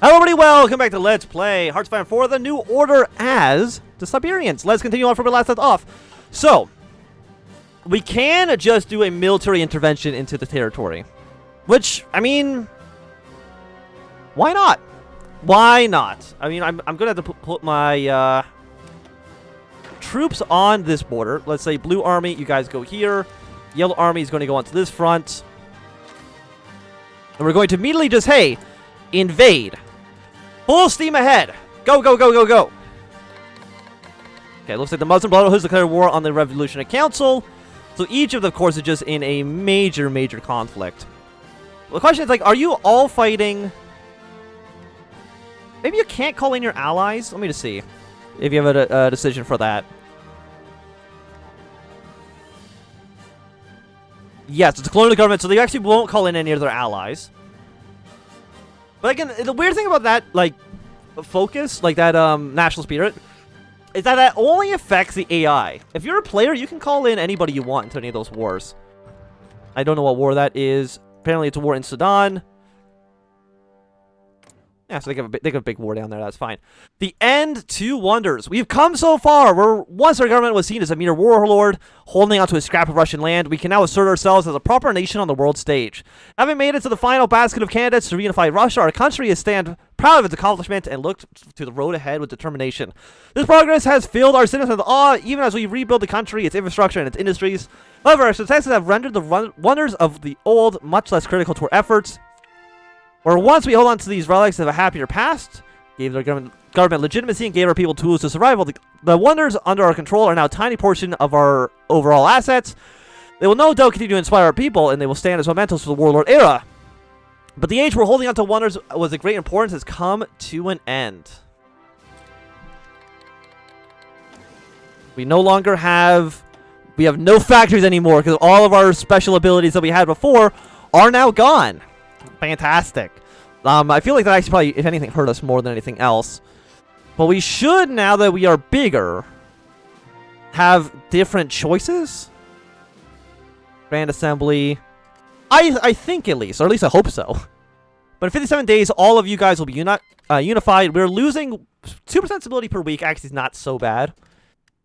Hello everybody, welcome back to Let's Play Hearts of Iron 4, the New Order as the Siberians. Let's continue on from where we last left off. So, we can just do a military intervention into the territory. Which, I mean, why not? Why not? I mean, I'm going to have to put my troops on this border. Let's say Blue Army, you guys go here. Yellow Army is going to go onto this front. And we're going to immediately just, hey, invade. Full steam ahead. Go, go, go, go, go. Okay, looks like the Muslim Brotherhood has declared war on the Revolutionary Council. So each of them, of course, is just in a major, major conflict. Well, the question is, like, are you all fighting? Maybe you can't call in your allies? Let me just see if you have a decision for that. Yes, it's a colonial government, so they actually won't call in any of their allies. But again, the weird thing about that, like, focus, like that national spirit, is that that only affects the AI. If you're a player, you can call in anybody you want into any of those wars. I don't know what war that is. Apparently it's a war in Sudan. Yeah, so they have a big war down there. That's fine. The end to wonders. We've come so far. Where once our government was seen as a mere warlord holding onto a scrap of Russian land, we can now assert ourselves as a proper nation on the world stage. Having made it to the final basket of candidates to reunify Russia, our country is stand proud of its accomplishment and look to the road ahead with determination. This progress has filled our citizens with awe, even as we rebuild the country, its infrastructure, and its industries. However, our successes have rendered the wonders of the old much less critical to our efforts. Where once we hold on to these relics of a happier past, gave their government legitimacy and gave our people tools to survival, the wonders under our control are now a tiny portion of our overall assets. They will no doubt continue to inspire our people, and they will stand as mementos for the warlord era. But the age where holding on to wonders was of great importance has come to an end. We no longer have... We have no factories anymore, because all of our special abilities that we had before are now gone. Fantastic. I feel like that actually probably, if anything, hurt us more than anything else. But we should, now that we are bigger, have different choices. Grand Assembly. I think at least, or at least I hope so. But in 57 days, all of you guys will be unified. We're losing 2% stability per week. Actually, it's not so bad.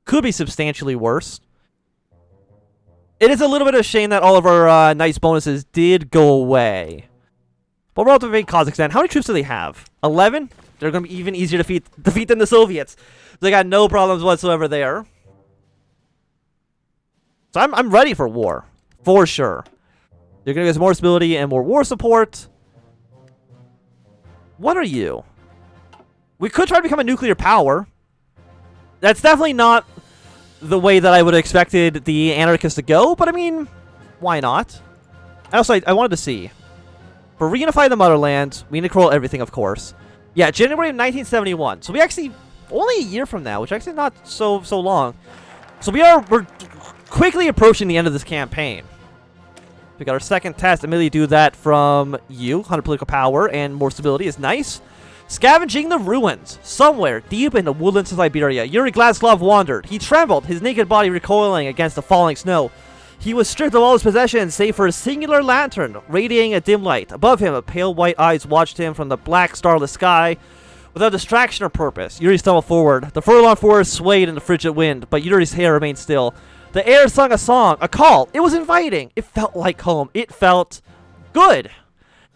Could be substantially worse. It is a little bit of a shame that all of our nice bonuses did go away. But we're about to invade Kazakhstan. How many troops do they have? 11? They're going to be even easier to defeat than the Soviets. They got no problems whatsoever there. So I'm ready for war. For sure. They're going to get more stability and more war support. What are you? We could try to become a nuclear power. That's definitely not the way that I would have expected the Anarchists to go. But I mean, why not? Also, I wanted to see. For reunify the motherland, we need to control everything, of course. Yeah, January of 1971. So we actually, only a year from now, which actually not so long. So we're quickly approaching the end of this campaign. We got our second test. Immediately do that from you. 100 political power and more stability is nice. Scavenging the ruins. Somewhere deep in the woodlands of Siberia, Yuri Glasglove wandered. He trembled, his naked body recoiling against the falling snow. He was stripped of all his possessions, save for a singular lantern, radiating a dim light. Above him, a pale white eyes watched him from the black, starless sky. Without distraction or purpose, Yuri stumbled forward. The furlong forest swayed in the frigid wind, but Yuri's hair remained still. The air sung a song, a call. It was inviting. It felt like home. It felt good.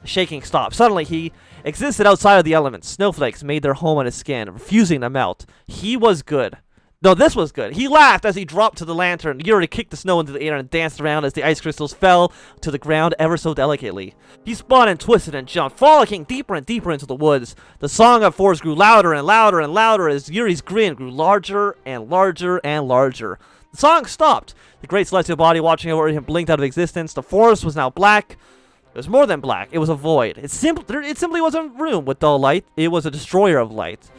The shaking stopped. Suddenly, he existed outside of the elements. Snowflakes made their home on his skin, refusing to melt. He was good. No, this was good. He laughed as he dropped to the lantern. Yuri kicked the snow into the air and danced around as the ice crystals fell to the ground ever so delicately. He spun and twisted and jumped, frolicking deeper and deeper into the woods. The song of force grew louder and louder and louder as Yuri's grin grew larger and larger and larger. The song stopped. The great celestial body watching over him blinked out of existence. The forest was now black. It was more than black. It was a void. It simply wasn't a room with dull light. It was a destroyer of light.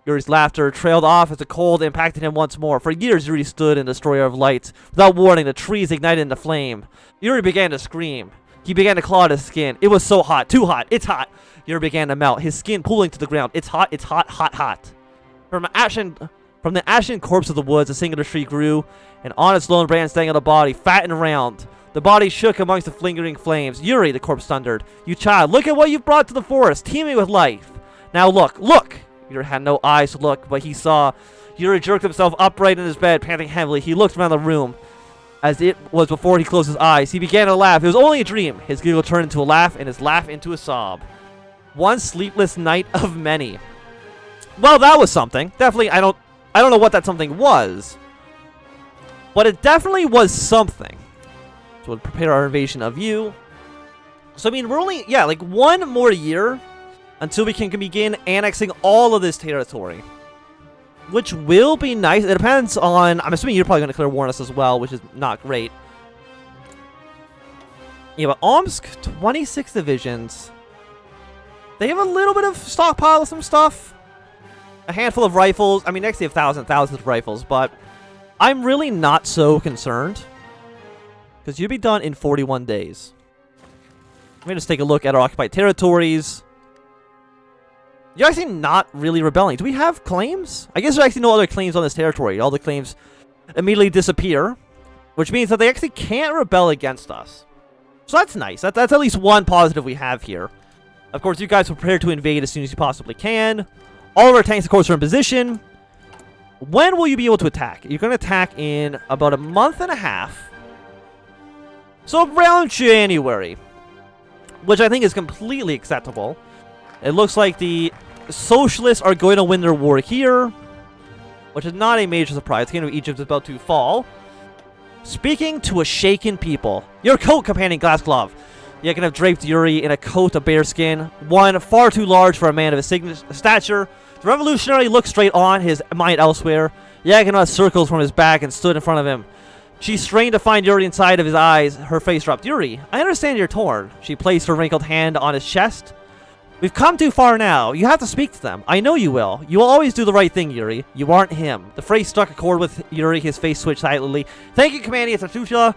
Yuri's laughter trailed off as the cold impacted him once more. For years, Yuri stood in the destroyer of light. Without warning, the trees ignited into flame. Yuri began to scream. He began to claw at his skin. It was so hot. Too hot. It's hot. Yuri began to melt, his skin pooling to the ground. It's hot. It's hot. Hot. Hot. From the ashen corpse of the woods, a singular tree grew, and on its lone branch dangled a body, fat and round. The body shook amongst the lingering flames. Yuri, the corpse thundered. You child, look at what you've brought to the forest, teeming with life. Now look, look! Yuri had no eyes to look, but he saw. Yuri jerked himself upright in his bed, panting heavily. He looked around the room as it was before he closed his eyes. He began to laugh. It was only a dream. His giggle turned into a laugh, and his laugh into a sob. One sleepless night of many. Well, that was something. Definitely, I don't know what that something was. But it definitely was something. So we'll prepare our invasion of you. So, I mean, we're only, yeah, like 1 more year until we can begin annexing all of this territory. Which will be nice. It depends on, I'm assuming you're probably going to clear Warnus as well, which is not great. Yeah, but Omsk, 26 divisions. They have a little bit of stockpile of some stuff. A handful of rifles. I mean, next they have thousands of rifles, but I'm really not so concerned. Because you'll be done in 41 days. Let me just take a look at our occupied territories. You're actually not really rebelling. Do we have claims? I guess there's actually no other claims on this territory. All the claims immediately disappear. Which means that they actually can't rebel against us. So that's nice. That's at least one positive we have here. Of course, you guys are prepared to invade as soon as you possibly can. All of our tanks, of course, are in position. When will you be able to attack? You're going to attack in about a month and a half. So around January. Which I think is completely acceptable. It looks like the socialists are going to win their war here. Which is not a major surprise. The Kingdom of Egypt is about to fall. Speaking to a shaken people. Your coat, Companion Glasglove. You can have draped Yuri in a coat of bearskin. One far too large for a man of his stature. The revolutionary looked straight on, his mind elsewhere. Yaganov circled from his back and stood in front of him. She strained to find Yuri inside of his eyes. Her face dropped. Yuri, I understand you're torn. She placed her wrinkled hand on his chest. We've come too far now. You have to speak to them. I know you will. You will always do the right thing, Yuri. You aren't him. The phrase struck a chord with Yuri. His face switched silently. Thank you, Commandant Tatutula.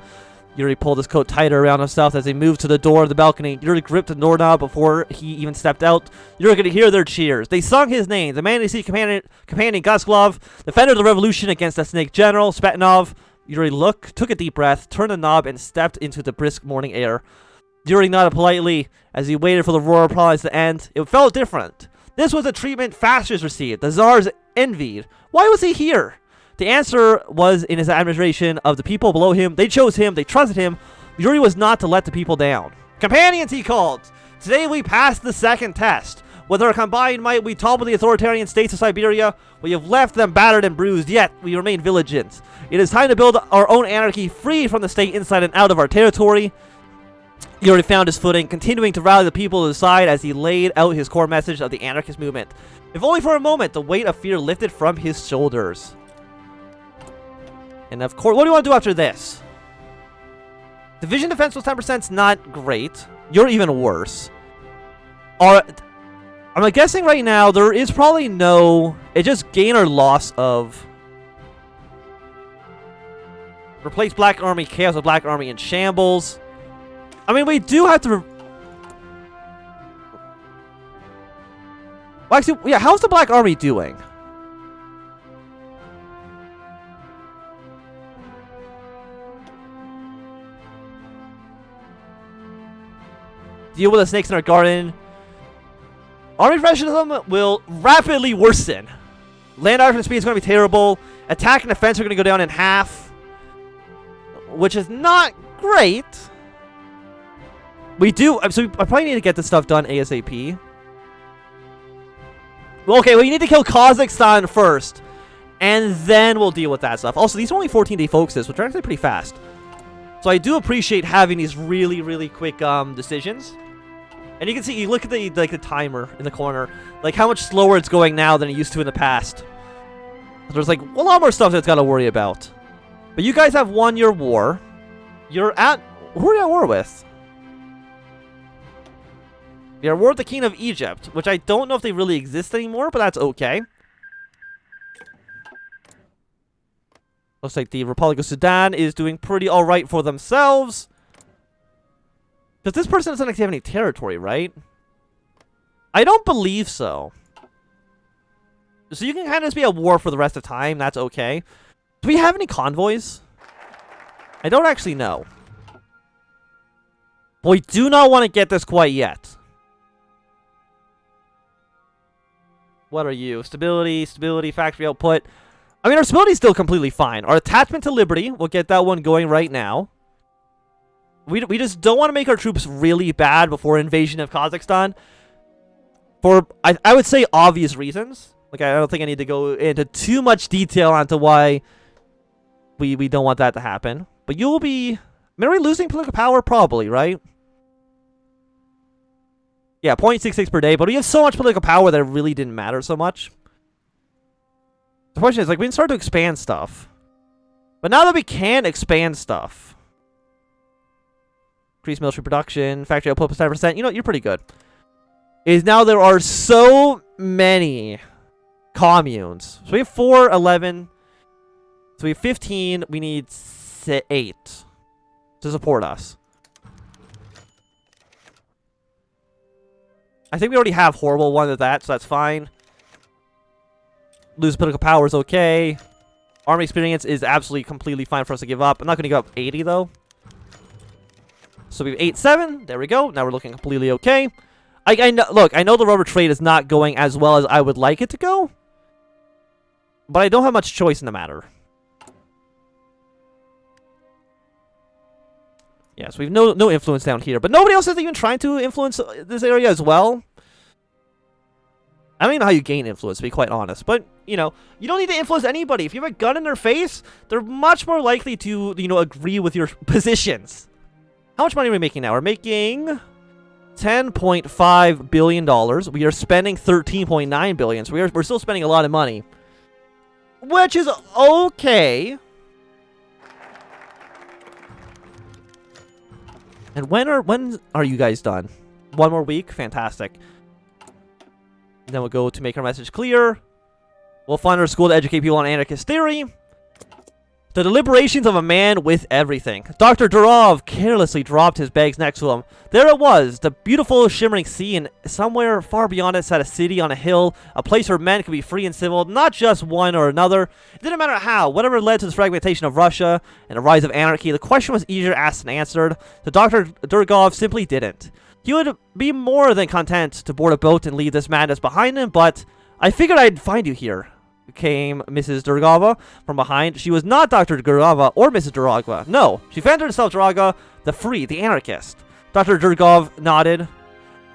Yuri pulled his coat tighter around himself as he moved to the door of the balcony. Yuri gripped the doorknob before he even stepped out. Yuri could hear their cheers. They sung his name. The man they see, Companion Glasglove, defender of the revolution against the snake general, Spetanov. Yuri took a deep breath, turned the knob, and stepped into the brisk morning air. Yuri nodded politely as he waited for the roar of applause to end. It felt different. This was the treatment Fascists received. The Tsars envied. Why was he here? The answer was in his admiration of the people below him. They chose him. They trusted him. Yuri was not to let the people down. Companions, he called. Today we passed the second test. With our combined might, we toppled the authoritarian states of Siberia. We have left them battered and bruised, yet we remain vigilant. It is time to build our own anarchy, free from the state inside and out of our territory. Yuri found his footing, continuing to rally the people to his side as he laid out his core message of the anarchist movement. If only for a moment, the weight of fear lifted from his shoulders. And of course, what do you want to do after this? Division defense was 10%. It's not great. You're even worse. I'm guessing right now there is probably no... It just gain or loss of... Replace Black Army Chaos with Black Army in Shambles. I mean, we do have to... Well, actually, yeah, how's the Black Army doing? Deal with the snakes in our garden. Army professionalism will rapidly worsen. Land action speed is going to be terrible. Attack and defense are going to go down in half. Which is not great. We do... So I probably need to get this stuff done ASAP. Well, okay, we need to kill Kazakhstan first. And then we'll deal with that stuff. Also, these are only 14-day focuses, which are actually pretty fast. So I do appreciate having these really, really quick decisions. And you can see, you look at the timer in the corner, like how much slower it's going now than it used to in the past. There's like a lot more stuff that's got to worry about. But you guys have won your war. Who are you at war with? You're at war with the King of Egypt, which I don't know if they really exist anymore, but that's okay. Looks like the Republic of Sudan is doing pretty alright for themselves. Because this person doesn't actually have any territory, right? I don't believe so. So you can kind of just be at war for the rest of the time. That's okay. Do we have any convoys? I don't actually know. But we do not want to get this quite yet. What are you? Stability, stability, factory output. I mean, our stability is still completely fine. Our attachment to liberty, we'll get that one going right now. We just don't want to make our troops really bad before invasion of Kazakhstan. For, I would say, obvious reasons. Like, I don't think I need to go into too much detail onto why we don't want that to happen. But you'll be... I mean, are we losing political power? Probably, right? Yeah, 0.66 per day, but we have so much political power that it really didn't matter so much. The question is, like, we can start to expand stuff. But now that we can expand stuff... Increase military production, factory output plus 10%, you know, you're pretty good. Is now there are so many communes. So we have 4, 11... So we have 15, we need 8 to support us. I think we already have horrible one of that, so that's fine. Lose political power is okay. Army experience is absolutely completely fine for us to give up. I'm not going to give up 80, though. So we have 8-7. There we go. Now we're looking completely okay. I know, look, I know the rubber trade is not going as well as I would like it to go. But I don't have much choice in the matter. Yeah, so we have no influence down here. But nobody else is even trying to influence this area as well. I don't even know how you gain influence, to be quite honest. But, you know, you don't need to influence anybody. If you have a gun in their face, they're much more likely to, you know, agree with your positions. How much money are we making now? We're making $10.5 billion. We are spending $13.9 billion. So we're still spending a lot of money. Which is okay. And when are you guys done? 1 more week? Fantastic. Then we'll go to make our message clear. We'll fund our school to educate people on anarchist theory. The deliberations of a man with everything. Dr. Durov carelessly dropped his bags next to him. There it was, the beautiful shimmering sea, and somewhere far beyond it sat a city on a hill, a place where men could be free and civil, not just one or another. It didn't matter how, whatever led to the fragmentation of Russia and the rise of anarchy, the question was easier asked than answered. The Dr. Durov simply didn't. He would be more than content to board a boat and leave this madness behind him, but I figured I'd find you here. Came Mrs. Durgova from behind. She was not Dr. Durgova or Mrs. Durgova. No, she fancied herself Durgova, the free, the anarchist. Dr. Durgov nodded,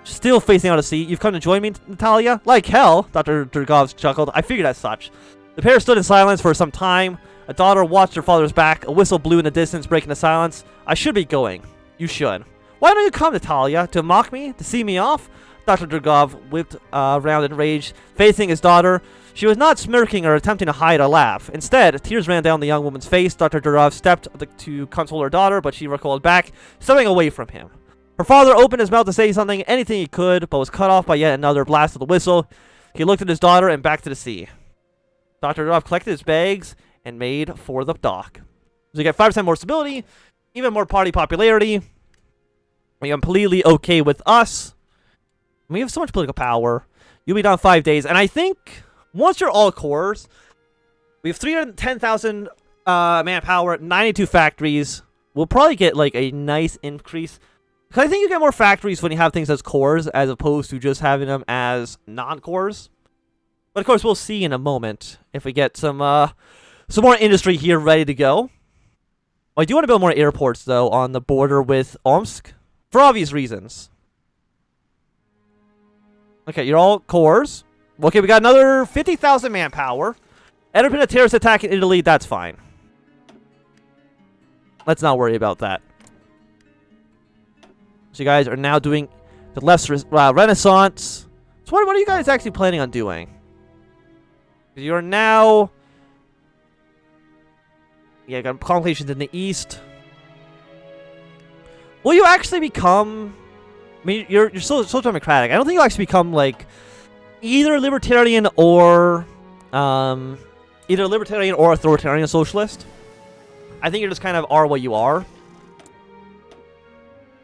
still facing out to sea. You've come to join me, Natalia? Like hell, Dr. Durgov chuckled. I figured as such. The pair stood in silence for some time. A daughter watched her father's back. A whistle blew in the distance, breaking the silence. I should be going. You should. Why don't you come, Natalia? To mock me? To see me off? Dr. Durgov whipped around in rage, facing his daughter. She was not smirking or attempting to hide a laugh. Instead, tears ran down the young woman's face. Dr. Durov stepped to console her daughter, but she recoiled back, stepping away from him. Her father opened his mouth to say something, anything he could, but was cut off by yet another blast of the whistle. He looked at his daughter and back to the sea. Dr. Durov collected his bags and made for the dock. So you get 5% more stability, even more party popularity. You're completely okay with us. We have so much political power. You'll be down 5 days, and I think... Once you're all cores, we have 310,000 manpower, 92 factories. We'll probably get like a nice increase. Because I think you get more factories when you have things as cores as opposed to just having them as non-cores. But of course, we'll see in a moment if we get some more industry here ready to go. I do want to build more airports though on the border with Omsk for obvious reasons. Okay, you're all cores. Okay, we got another 50,000 manpower. Ever been a terrorist attack in Italy? That's fine. Let's not worry about that. So you guys are now doing the left Renaissance. So what are you guys actually planning on doing? You're now... Yeah, got complications in the east. Will you actually become... I mean, you're so democratic. I don't think you'll actually become, like... Either libertarian or authoritarian socialist. I think you just kind of are what you are.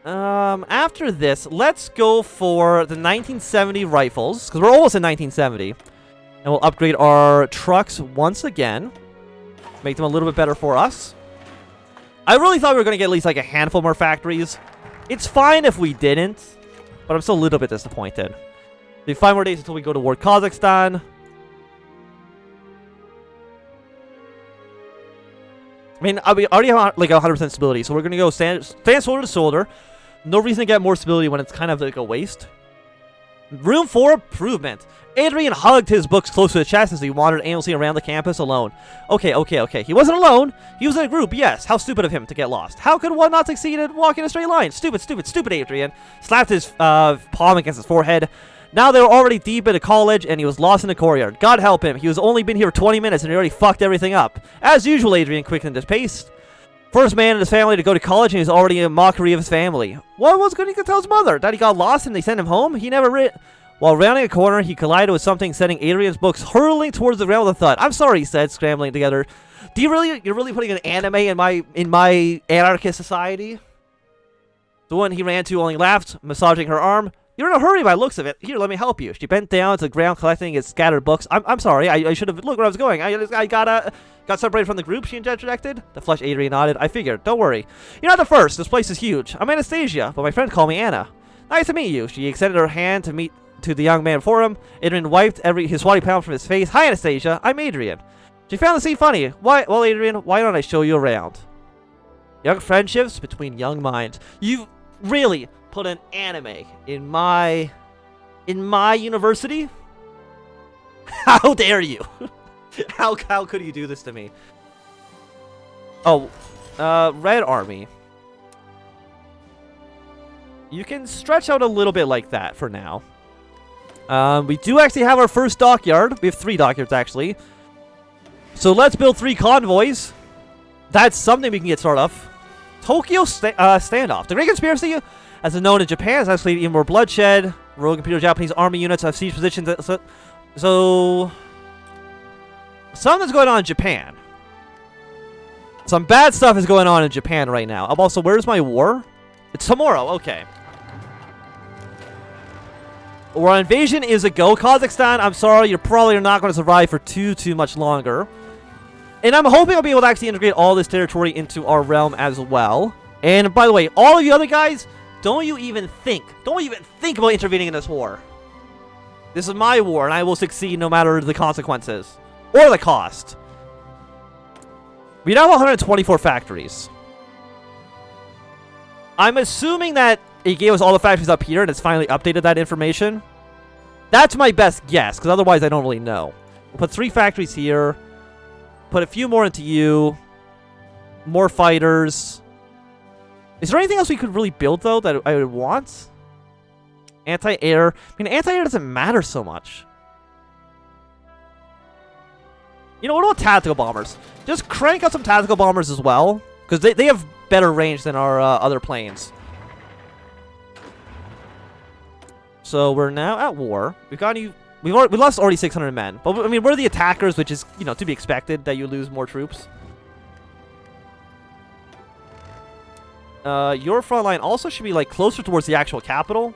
After this, let's go for the 1970 rifles, because we're almost in 1970. And we'll upgrade our trucks once again. Make them a little bit better for us. I really thought we were going to get at least like a handful more factories. It's fine if we didn't, but I'm still a little bit disappointed. We have 5 more days until we go to war with Kazakhstan. I mean, we already have like 100% stability, so we're going to go stand shoulder to shoulder. No reason to get more stability when it's kind of like a waste. Room for improvement. Adrian hugged his books close to his chest as he wandered aimlessly around the campus alone. Okay. He wasn't alone. He was in a group, yes. How stupid of him to get lost. How could one not succeed at walking a straight line? Stupid, Adrian. Slapped his palm against his forehead. Now they were already deep into college, and he was lost in the courtyard. God help him. He was only been here for 20 minutes, and he already fucked everything up. As usual, Adrian quickened his pace. First man in his family to go to college, and he was already a mockery of his family. What was going to tell his mother? That he got lost and they sent him home? He never While rounding a corner, he collided with something, sending Adrian's books hurling towards the ground with a thud. I'm sorry, he said, scrambling together. You're really putting an anime in my anarchist society? The one he ran to only laughed, massaging her arm. You're in a hurry by the looks of it. Here, let me help you. She bent down to the ground, collecting his scattered books. I'm sorry. I should have looked where I was going. I got separated from the group, she interjected. The flushed Adrian nodded. I figured. Don't worry. You're not the first. This place is huge. I'm Anastasia, but my friends call me Anna. Nice to meet you. She extended her hand to the young man before him. Adrian wiped his sweaty palm from his face. Hi, Anastasia. I'm Adrian. She found the scene funny. Why? Well, Adrian, why don't I show you around? Young friendships between young minds. You really put an anime in my university? How dare you? How could you do this to me? Oh, Red Army. You can stretch out a little bit like that for now. We do actually have our first dockyard. We have 3 dockyards, actually. So let's build 3 convoys. That's something we can get started off. Tokyo standoff. The Great Conspiracy, as is known in Japan, has escalated even more bloodshed. Rogue Imperial Japanese army units have siege positions. So something's going on in Japan. Some bad stuff is going on in Japan right now. Also, where's my war? It's tomorrow. Okay. Our invasion is a go. Kazakhstan, I'm sorry, you're probably not going to survive for too much longer. And I'm hoping I'll be able to actually integrate all this territory into our realm as well. And by the way, all of you other guys, don't even think about intervening in this war. This is my war, and I will succeed no matter the consequences. Or the cost. We now have 124 factories. I'm assuming that it gave us all the factories up here, and it's finally updated that information. That's my best guess, because otherwise I don't really know. We'll put 3 factories here. Put a few more into you. More fighters. Is there anything else we could really build, though, that I would want? Anti-air. I mean, anti-air doesn't matter so much. You know, what about tactical bombers? Just crank out some tactical bombers as well, because they have better range than our other planes. So we're now at war. We lost already 600 men, but I mean we're the attackers, which is to be expected that you lose more troops. Your front line also should be like closer towards the actual capital.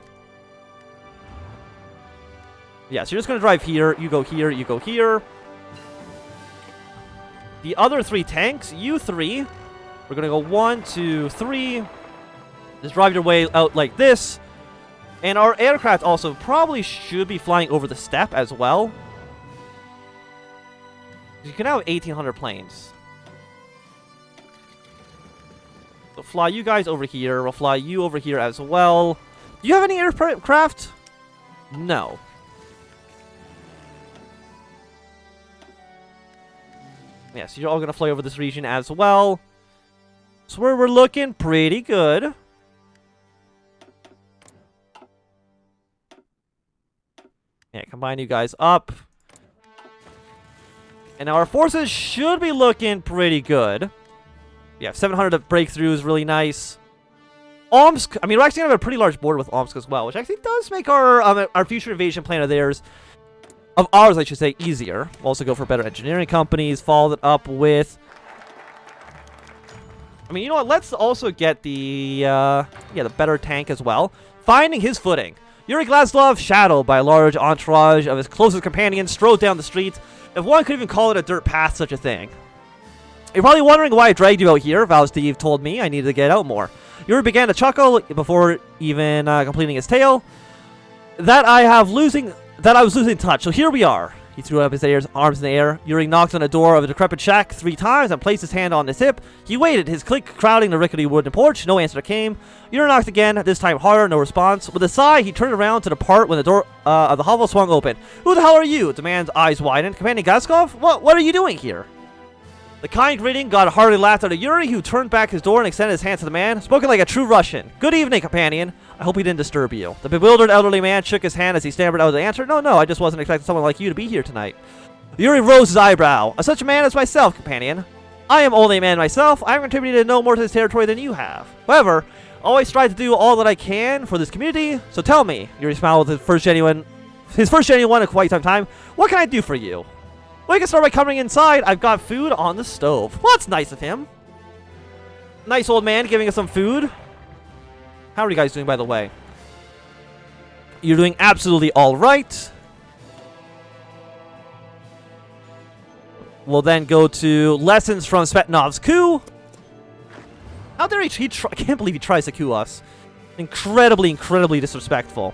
Yeah, so you're just gonna drive here. You go here. You go here. The other 3 tanks, you 3. We're gonna go 1, 2, 3. Just drive your way out like this. And our aircraft also probably should be flying over the steppe as well. You can now have 1,800 planes. So fly you guys over here. We'll fly you over here as well. Do you have any aircraft? No. Yeah, so you're all going to fly over this region as well. So we're looking pretty good. Yeah, combine you guys up. And now our forces should be looking pretty good. Yeah, 700 breakthroughs, really nice. Omsk, I mean, we're actually going to have a pretty large border with Omsk as well, which actually does make our future invasion plan of ours, I should say, easier. We'll also go for better engineering companies, follow it up with... I mean, you know what? Let's also get the better tank as well. Finding his footing. Yuri Glasglove, shadowed by a large entourage of his closest companions, strode down the street. If one could even call it a dirt path, such a thing. You're probably wondering why I dragged you out here. Val Steve told me I needed to get out more. Yuri began to chuckle before even completing his tale. That I have losing that I was losing touch. So here we are. He threw up his arms in the air. Yuri knocked on the door of a decrepit shack 3 times and placed his hand on his hip. He waited, his clique crowding the rickety wooden porch. No answer came. Yuri knocked again, this time harder, no response. With a sigh, he turned around to depart when the door of the hovel swung open. "Who the hell are you?" The man's eyes widened. "Companion Glasglove? What are you doing here?" The kind greeting got a hearty laugh out of Yuri, who turned back his door and extended his hand to the man, spoken like a true Russian. "Good evening, companion. I hope he didn't disturb you." The bewildered elderly man shook his hand as he stammered out the answer. No, I just wasn't expecting someone like you to be here tonight." Yuri rose his eyebrow. "Such a man as myself, companion. I am only a man myself. I have contributed no more to this territory than you have. However, I always strive to do all that I can for this community. So tell me," Yuri smiled with his first genuine one in quite some time, "what can I do for you?" "Well, you can start by coming inside. I've got food on the stove." Well, that's nice of him. Nice old man giving us some food. How are you guys doing, by the way? You're doing absolutely all right. We'll then go to lessons from Spetnov's coup. How dare he I can't believe he tries to coup us. Incredibly disrespectful.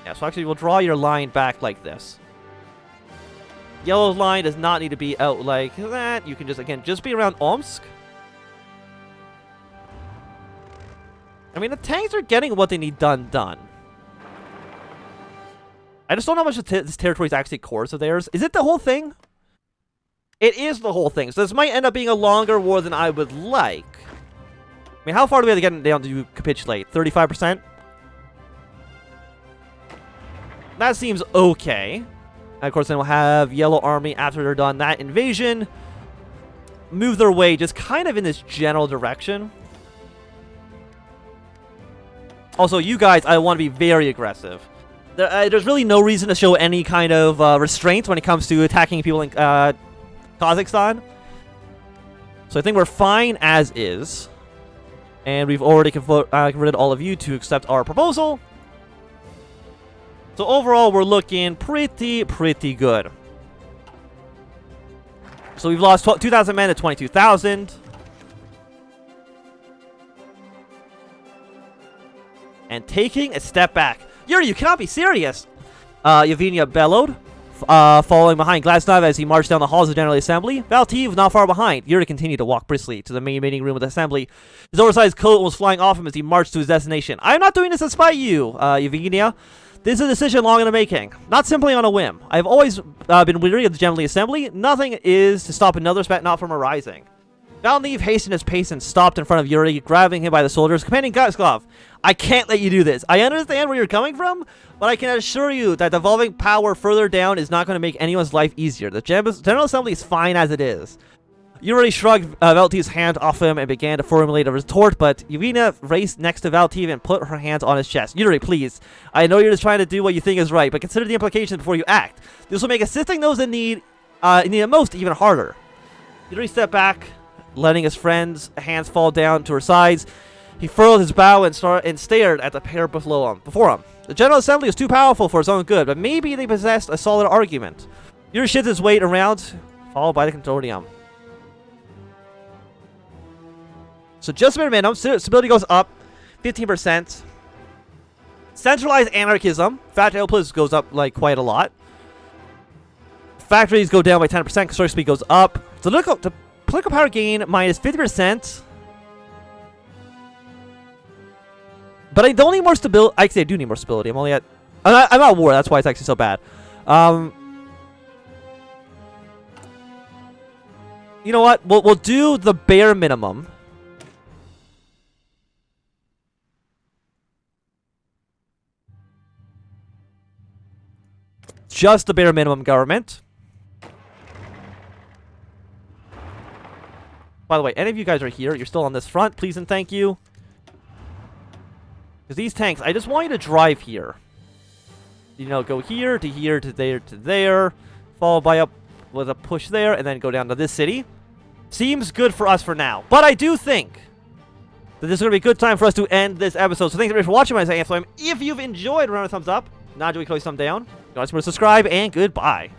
Yeah, so actually we'll draw your line back like this. Yellow line does not need to be out like that. You can just, again, just be around Omsk. I mean, the tanks are getting what they need done. I just don't know how much this territory is actually cores of theirs. Is it the whole thing? It is the whole thing. So this might end up being a longer war than I would like. I mean, how far do we have to get down to capitulate? 35%? That seems okay. And of course, then we'll have Yellow Army after they're done that invasion. Move their way just kind of in this general direction. Also, you guys, I want to be very aggressive. There's really no reason to show any kind of restraint when it comes to attacking people in Kazakhstan. So I think we're fine as is. And we've already converted all of you to accept our proposal. So overall, we're looking pretty good. So we've lost 2,000 men to 22,000. And taking a step back. Yuri, you cannot be serious! Yevgenia bellowed, following behind Glasglove as he marched down the halls of the General Assembly. Valtiv not far behind. Yuri continued to walk briskly to the main meeting room of the Assembly. His oversized coat was flying off him as he marched to his destination. "I am not doing this to spite you, Yevgenia. This is a decision long in the making, not simply on a whim. I have always been weary of the General Assembly. Nothing is to stop another Spetnov from arising." Valniv hastened his pace and stopped in front of Yuri, grabbing him by the shoulders. "Companion Glasglove, I can't let you do this. I understand where you're coming from, but I can assure you that devolving power further down is not going to make anyone's life easier. The General Assembly is fine as it is." Yuri shrugged Valtiv's hand off him and began to formulate a retort, but Yevgenia raced next to Valtiv and put her hands on his chest. "Yuri, please. I know you're just trying to do what you think is right, but consider the implications before you act. This will make assisting those in need the most even harder." Yuri stepped back, letting his friend's hands fall down to her sides. He furrowed his brow and stared at the pair before him. The General Assembly is too powerful for its own good, but maybe they possessed a solid argument. Yuri shifted his weight around, followed by the consortium. So just a minimum, stability goes up 15%. Centralized anarchism, factory output goes up like quite a lot. Factories go down by 10%, construction speed goes up. So look up the political power gain minus 50%. But I don't need more stability. Actually, I do need more stability. I'm only at... I'm at war. That's why it's actually so bad. You know what? We'll do the bare minimum. Just the bare minimum government. By the way, any of you guys are here, you're still on this front, please and thank you. Because these tanks, I just want you to drive here. You know, go here to there, followed by up with a push there, and then go down to this city. Seems good for us for now. But I do think that this is going to be a good time for us to end this episode. So thanks everybody for watching my If you've enjoyed, remember to thumbs up. Not doing close thumb down. Don't forget to subscribe, and goodbye.